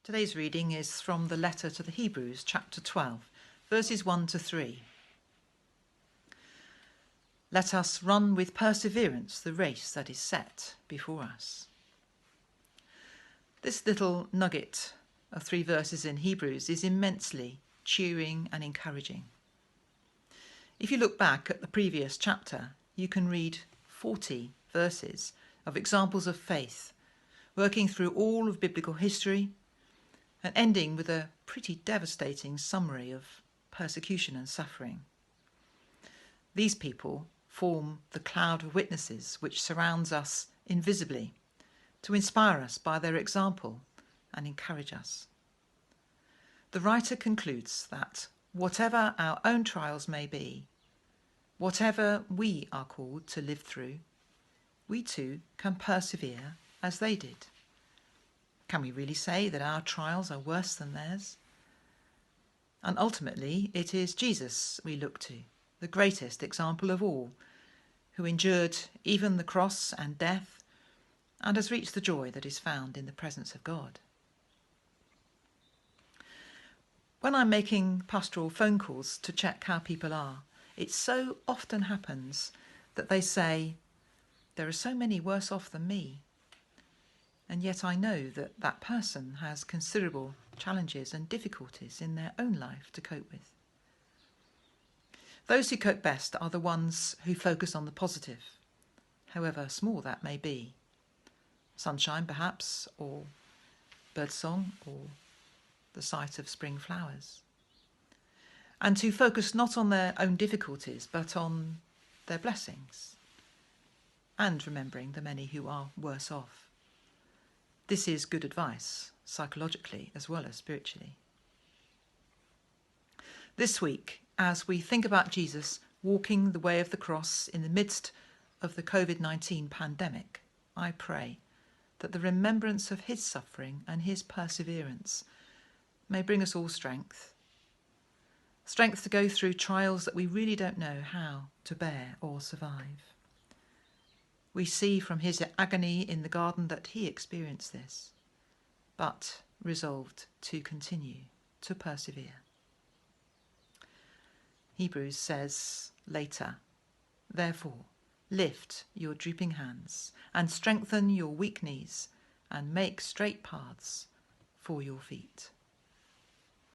Today's reading is from the letter to the Hebrews, chapter 12, verses 1 to 3. Let us run with perseverance the race that is set before us. This little nugget of 3 verses in Hebrews is immensely cheering and encouraging. If you look back at the previous chapter, you can read 40 verses of examples of faith, working through all of biblical history and ending with a pretty devastating summary of persecution and suffering. These people form the cloud of witnesses which surrounds us invisibly to inspire us by their example and encourage us. The writer concludes that whatever our own trials may be, whatever we are called to live through, we too can persevere as they did. Can we really say that our trials are worse than theirs? And ultimately, it is Jesus we look to, the greatest example of all, who endured even the cross and death and has reached the joy that is found in the presence of God. When I'm making pastoral phone calls to check how people are, it so often happens that they say, "There are so many worse off than me." And yet I know that that person has considerable challenges and difficulties in their own life to cope with. Those who cope best are the ones who focus on the positive, however small that may be. Sunshine, perhaps, or birdsong, or the sight of spring flowers. And who focus not on their own difficulties, but on their blessings, and remembering the many who are worse off. This is good advice, psychologically as well as spiritually. This week, as we think about Jesus walking the way of the cross in the midst of the COVID-19 pandemic, I pray that the remembrance of his suffering and his perseverance may bring us all strength to go through trials that we really don't know how to bear or survive. We see from his agony in the garden that he experienced this, but resolved to continue, to persevere. Hebrews says later, "Therefore, lift your drooping hands and strengthen your weak knees and make straight paths for your feet."